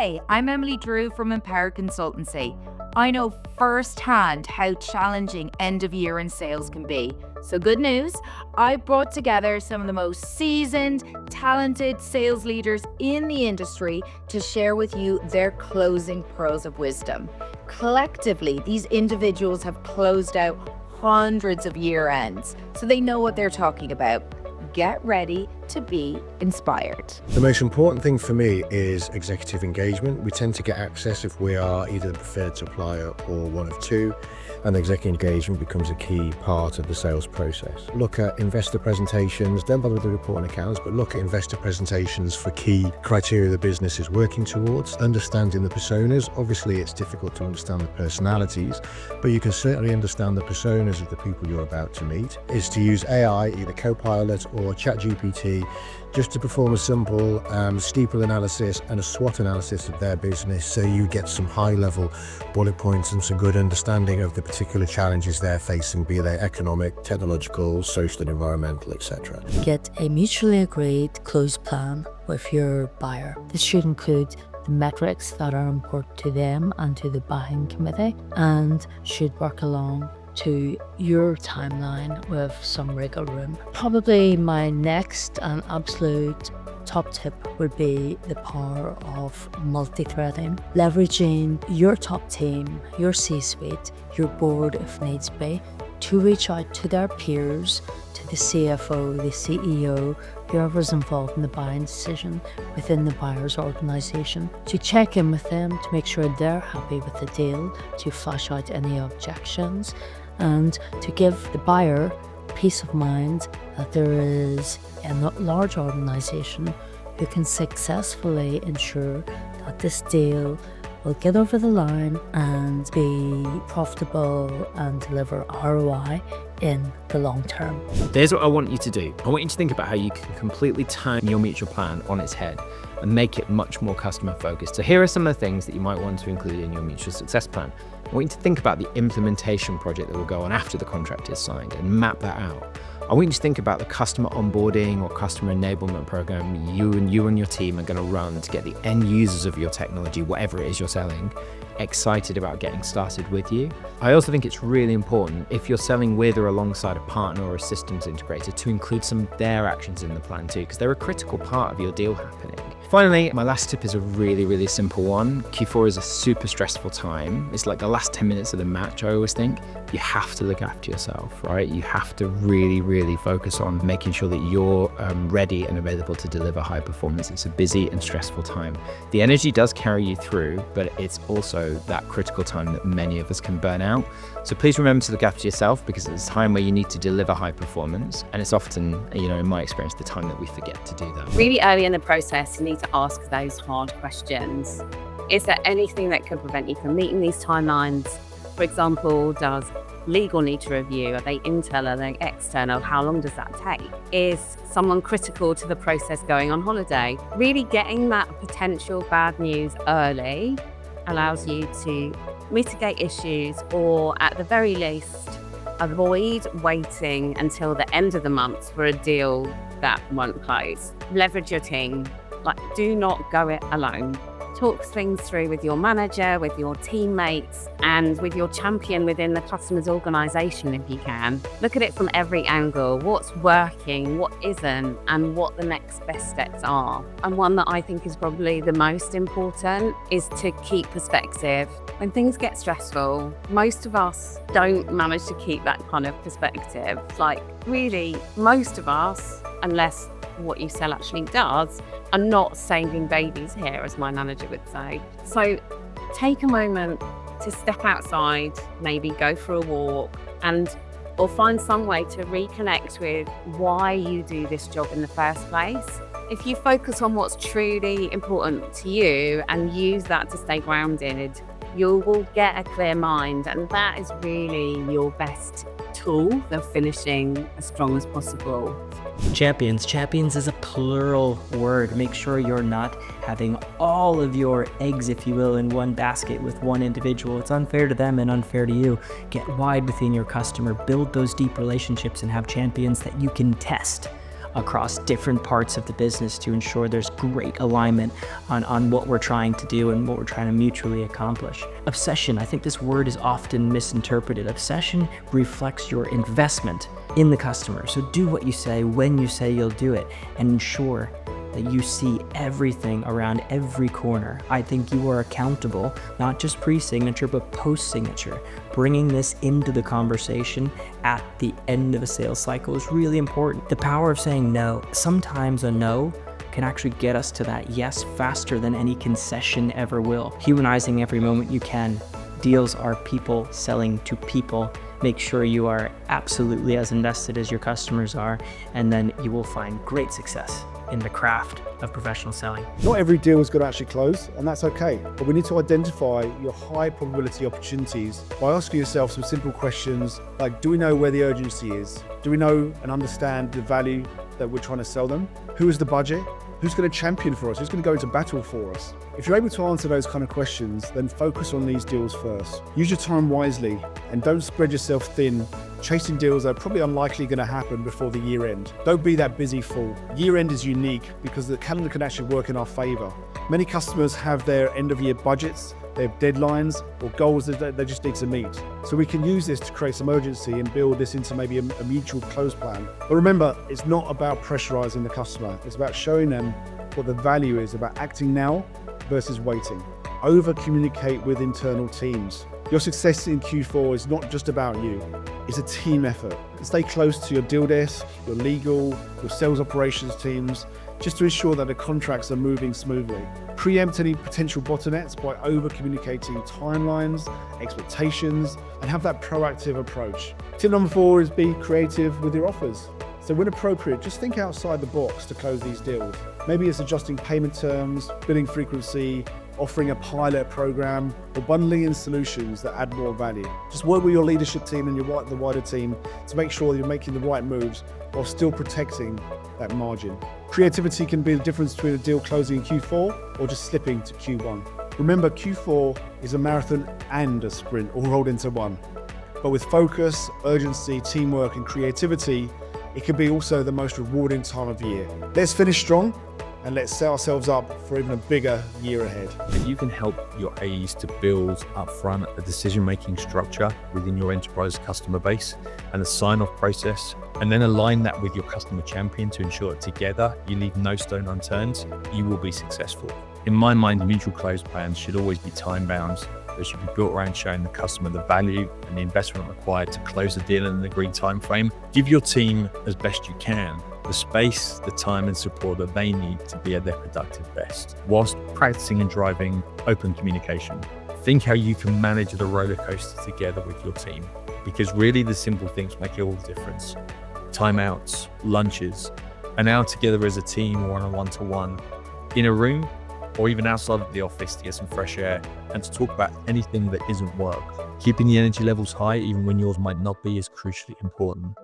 Hey, I'm Emily Drew from Empower Consultancy. I know firsthand how challenging end of year in sales can be. So good news, I brought together some of the most seasoned, talented sales leaders in the industry to share with you their closing pearls of wisdom. Collectively, these individuals have closed out hundreds of year ends, so they know what they're talking about. Get ready to be inspired. The most important thing for me is executive engagement. We tend to get access if we are either the preferred supplier or one of two, and executive engagement becomes a key part of the sales process. Look at investor presentations, don't bother with the report and accounts, but look at investor presentations for key criteria the business is working towards. Understanding the personas, obviously it's difficult to understand the personalities, but you can certainly understand the personas of the people you're about to meet, is to use AI, either Copilot or ChatGPT, just to perform a simple steeple analysis and a SWOT analysis of their business, so you get some high-level bullet points and some good understanding of the particular challenges they're facing, be they economic, technological, social and environmental, etc. Get a mutually agreed close plan with your buyer. This should include the metrics that are important to them and to the buying committee, and should work along to your timeline with some wiggle room. Probably my next and absolute top tip would be the power of multi-threading, leveraging your top team, your C-suite, your board if needs be, to reach out to their peers, to the CFO, the CEO, whoever's involved in the buying decision within the buyer's organisation, to check in with them to make sure they're happy with the deal, to flash out any objections, and to give the buyer peace of mind that there is a large organisation who can successfully ensure that this deal will get over the line and be profitable and deliver ROI in the long term. Here's what I want you to do. I want you to think about how you can completely turn your mutual plan on its head and make it much more customer focused. So here are some of the things that you might want to include in your mutual success plan. I want you to think about the implementation project that will go on after the contract is signed and map that out. I want you to think about the customer onboarding or customer enablement program you and your team are going to run to get the end users of your technology, whatever it is you're selling, excited about getting started with you. I also think it's really important, if you're selling with or alongside a partner or a systems integrator, to include some of their actions in the plan too, because they're a critical part of your deal happening. Finally, my last tip is a really, really simple one. Q4 is a super stressful time. It's like the last 10 minutes of the match, I always think. You have to look after yourself, right? You have to really, really focus on making sure that you're ready and available to deliver high performance. It's a busy and stressful time. The energy does carry you through, but it's also that critical time that many of us can burn out. So please remember to look after yourself, because it's a time where you need to deliver high performance. And it's often, in my experience, the time that we forget to do that. Really early in the process, you need to ask those hard questions. Is there anything that could prevent you from meeting these timelines? For example, does legal need to review? Are they internal? Are they external? How long does that take? Is someone critical to the process going on holiday? Really getting that potential bad news early allows you to mitigate issues, or at the very least, avoid waiting until the end of the month for a deal that won't close. Leverage your team. Do not go it alone. Talk things through with your manager, with your teammates, and with your champion within the customer's organisation if you can. Look at it from every angle. What's working, what isn't, and what the next best steps are. And one that I think is probably the most important is to keep perspective. When things get stressful, most of us don't manage to keep that kind of perspective. Really, most of us, unless what you sell actually does, are not saving babies here, as my manager would say. So take a moment to step outside, maybe go for a walk, or find some way to reconnect with why you do this job in the first place. If you focus on what's truly important to you and use that to stay grounded, you will get a clear mind, and that is really your best tool of finishing as strong as possible. Champions. Champions is a plural word. Make sure you're not having all of your eggs, if you will, in one basket with one individual. It's unfair to them and unfair to you. Get wide within your customer, build those deep relationships, and have champions that you can test across different parts of the business to ensure there's great alignment on what we're trying to do and what we're trying to mutually accomplish. Obsession, I think this word is often misinterpreted. Obsession reflects your investment in the customer. So do what you say when you say you'll do it, and ensure that you see everything around every corner. I think you are accountable, not just pre-signature, but post-signature. Bringing this into the conversation at the end of a sales cycle is really important. The power of saying no. Sometimes a no can actually get us to that yes faster than any concession ever will. Humanizing every moment you can. Deals are people selling to people. Make sure you are absolutely as invested as your customers are, and then you will find great success in the craft of professional selling. Not every deal is going to actually close, and that's okay. But we need to identify your high probability opportunities by asking yourself some simple questions like, do we know where the urgency is? Do we know and understand the value that we're trying to sell them? Who is the budget? Who's going to champion for us? Who's going to go into battle for us? If you're able to answer those kind of questions, then focus on these deals first. Use your time wisely and don't spread yourself thin, chasing deals that are probably unlikely going to happen before the year end. Don't be that busy fool. Year end is unique because the calendar can actually work in our favor. Many customers have their end of year budgets, they have deadlines or goals that they just need to meet. So we can use this to create some urgency and build this into maybe a mutual close plan. But remember, it's not about pressurizing the customer. It's about showing them what the value is about acting now versus waiting. Over communicate with internal teams. Your success in Q4 is not just about you, it's a team effort. Stay close to your deal desk, your legal, your sales operations teams, just to ensure that the contracts are moving smoothly. Preempt any potential bottlenecks by over communicating timelines, expectations, and have that proactive approach. Tip number 4 is be creative with your offers. So when appropriate, just think outside the box to close these deals. Maybe it's adjusting payment terms, billing frequency, offering a pilot program, or bundling in solutions that add more value. Just work with your leadership team and the wider team to make sure you're making the right moves while still protecting that margin. Creativity can be the difference between a deal closing in Q4 or just slipping to Q1. Remember, Q4 is a marathon and a sprint all rolled into one. But with focus, urgency, teamwork, and creativity, it can be also the most rewarding time of year. Let's finish strong and let's set ourselves up for even a bigger year ahead. If you can help your AEs to build upfront a decision-making structure within your enterprise customer base and a sign-off process, and then align that with your customer champion to ensure that together you leave no stone unturned, you will be successful. In my mind, mutual close plans should always be time-bound. They should be built around showing the customer the value and the investment required to close the deal in an agreed time frame. Give your team, as best you can, the space, the time and support that they need to be at their productive best, whilst practicing and driving open communication. Think how you can manage the roller coaster together with your team, because really the simple things make all the difference. Timeouts, lunches, an hour together as a team or on a one-to-one, in a room or even outside of the office to get some fresh air and to talk about anything that isn't work. Keeping the energy levels high, even when yours might not be, is crucially important.